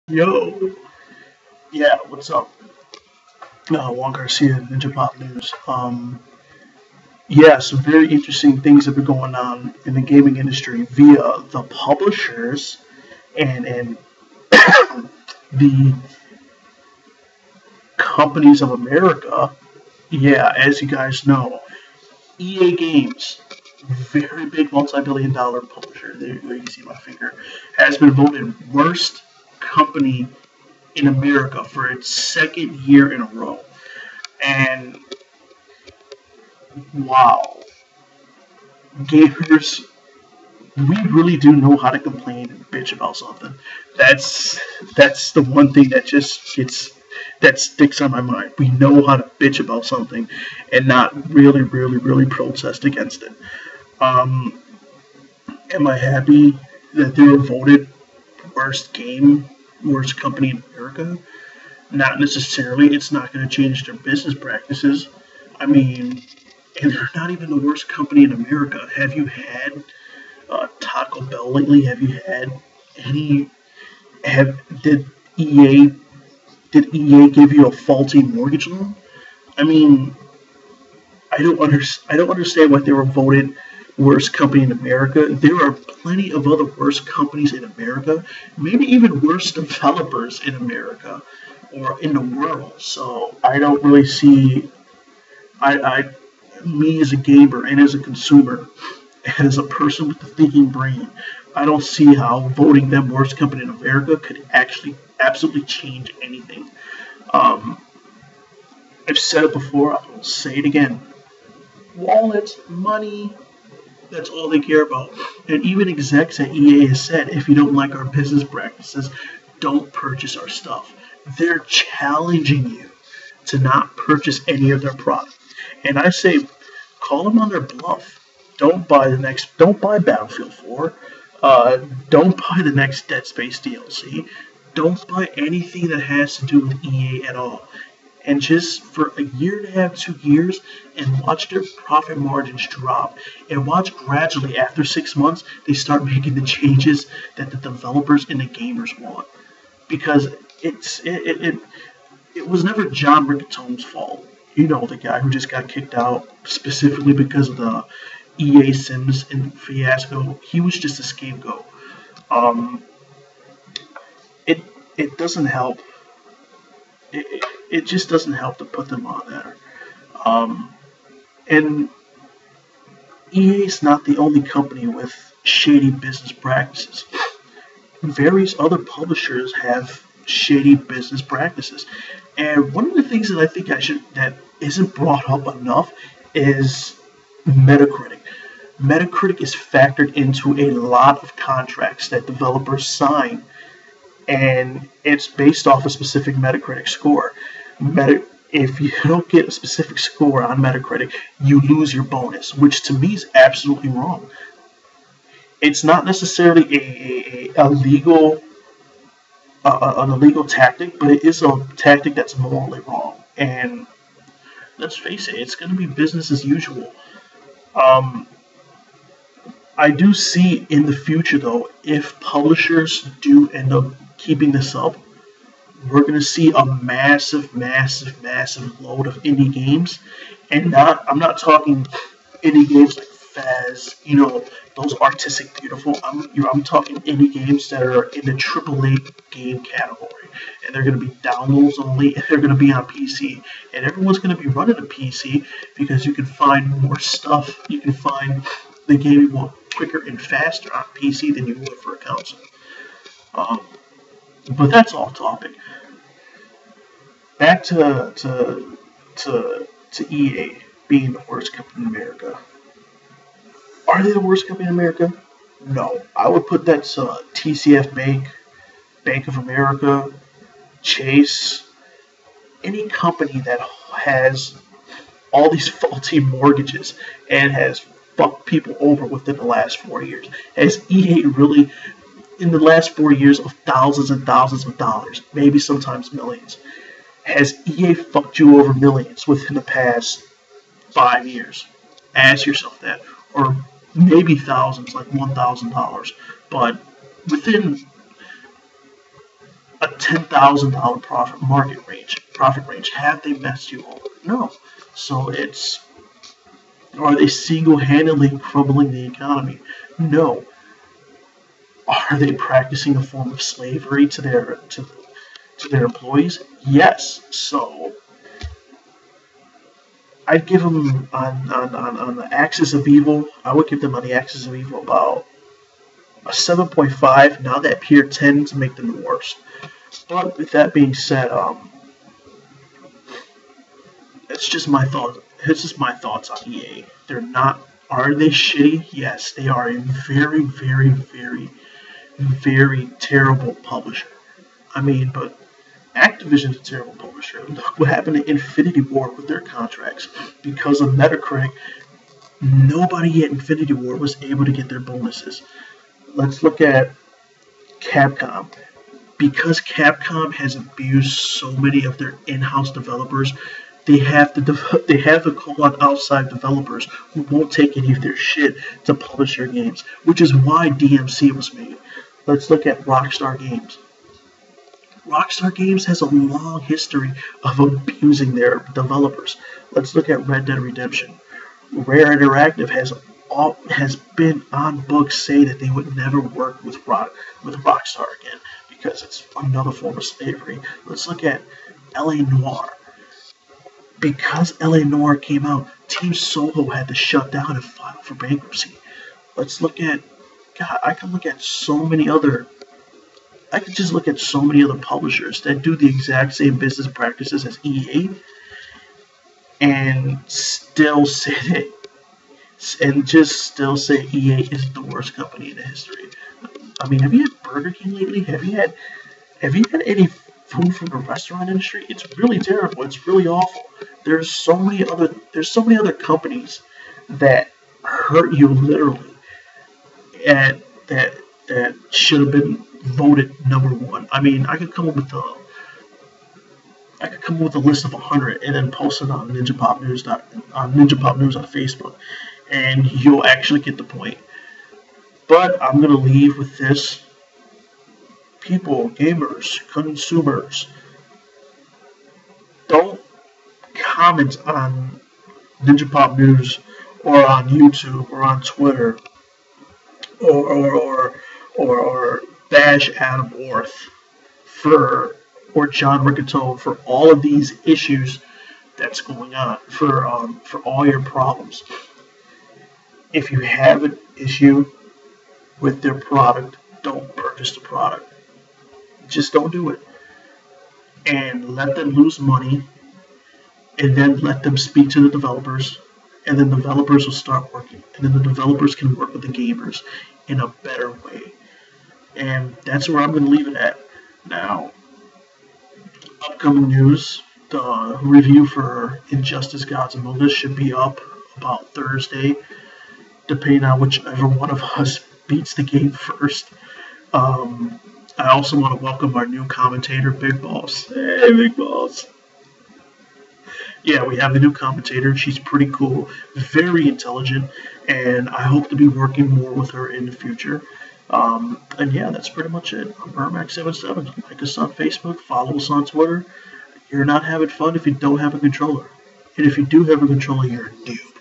Yo, yeah, what's up? Juan Garcia, Ninja Pop News. Yeah, some very interesting things have been going on in the gaming industry via the publishers and the companies of America. Yeah, as you guys know, EA Games, very big multi-billion-dollar publisher. There you see my finger, has been voted worst company in America for its second year in a row. And wow, gamers, we really do know how to complain and bitch about something. That's that's the one thing that sticks on my mind. We know how to bitch about something and not really protest against it. Um, am I happy that they were voted worst company in America? Not necessarily. It's not going to change their business practices. I mean, and they're not even the worst company in America. Have you had Taco Bell lately? Have you had any? Have EA did EA give you a faulty mortgage loan? I mean, I don't understand why they were voted worst company in America. There are plenty of other worst companies in America, maybe even worse developers in America or in the world. So I don't really see I me as a gamer and as a consumer, as a person with a thinking brain, I don't see how voting them worst company in America could actually absolutely change anything. Um, I've said it before, I will say it again. Wallets, money, that's all they care about. And even execs at EA has said, if you don't like our business practices, don't purchase our stuff. They're challenging you to not purchase any of their product. And I say, call them on their bluff. Don't buy Battlefield 4. Don't buy the next Dead Space DLC. Don't buy anything that has to do with EA at all. And just for a year and a half, 2 years, and watch their profit margins drop. And watch gradually, after 6 months, they start making the changes that the developers and the gamers want. Because it was never John Riccatone's fault. You know, the guy who just got kicked out specifically because of the EA Sims and fiasco. He was just a scapegoat. Um, it it doesn't help. It just doesn't help to put them on there. Um, and EA is not the only company with shady business practices. Various other publishers have shady business practices. And one of the things that I think that isn't brought up enough is Metacritic. Metacritic is factored into a lot of contracts that developers sign, and it's based off a specific Metacritic score. If you don't get a specific score on Metacritic, you lose your bonus, which to me is absolutely wrong. It's not necessarily a legal an illegal tactic, but it is a tactic that's morally wrong. And let's face it, it's going to be business as usual. Um, I do see in the future, though, if publishers do end up keeping this up, we're going to see a massive load of indie games. And I'm not talking indie games like Faz, those artistic, beautiful. I'm talking indie games that are in the AAA game category, and they're going to be downloads only, and they're going to be on PC, and everyone's going to be running a PC because you can find more stuff. You can find the game you want quicker and faster on PC than you would for a console. Um, but that's off topic. Back to EA being the worst company in America. Are they the worst company in America? No. I would put that to TCF Bank, Bank of America, Chase, any company that has all these faulty mortgages and has fucked people over within the last 4 years. Has EA really, in the last 4 years, of thousands and thousands of dollars, maybe sometimes millions, has EA fucked you over millions within the past 5 years? Ask yourself that. Or maybe thousands, like $1,000. But within a $10,000 profit range. Have they messed you over? No. So are they single-handedly crumbling the economy? No. Are they practicing a form of slavery to their employees? Yes. So I'd give them on the axis of evil. I would give them on the axis of evil about a 7.5. Now that peer 10 to make them the worst. But with that being said, it's just my thoughts. It's just my thoughts on EA. They're not. Are they shitty? Yes, they are a very, very, very, very terrible publisher. I mean, but Activision's a terrible publisher. Look what happened to Infinity Ward with their contracts. Because of Metacritic, nobody at Infinity Ward was able to get their bonuses. Let's look at Capcom. Because Capcom has abused so many of their in-house developers, they have to call on outside developers who won't take any of their shit to publish their games, which is why DMC was made. Let's look at Rockstar Games. Rockstar Games has a long history of abusing their developers. Let's look at Red Dead Redemption. Rare Interactive has been on books saying that they would never work with Rockstar again because it's another form of slavery. Let's look at LA Noire. Because LA Noire came out, Team Soho had to shut down and file for bankruptcy. Let's look at, God, I could just look at so many other publishers that do the exact same business practices as EA and still say EA is the worst company in the history. I mean, have you had Burger King lately? Have you had any food from the restaurant industry? It's really terrible. It's really awful. There's so many other companies that hurt you literally, and that should have been voted number one. I mean, I could come up with a list of 100 and then post it on Ninja Pop News on Facebook, and you'll actually get the point. But I'm gonna leave with this. People, gamers, consumers, don't comment on Ninja Pop News or on YouTube or on Twitter or bash Adam Orth or John Riccatone for all of these issues that's going on, for all your problems. If you have an issue with their product, don't purchase the product. Just don't do it. And let them lose money, and then let them speak to the developers, and then the developers will start working, and then the developers can work with the gamers in a better way. And that's where I'm going to leave it at. Now, upcoming news, the review for Injustice Gods Among Us should be up about Thursday, depending on whichever one of us beats the game first. I also want to welcome our new commentator, Big Balls. Hey, Big Balls. Yeah, we have a new commentator. She's pretty cool, very intelligent, and I hope to be working more with her in the future. And yeah, that's pretty much it. I'm irmac77. Like us on Facebook, follow us on Twitter. You're not having fun if you don't have a controller. And if you do have a controller, you're a noob.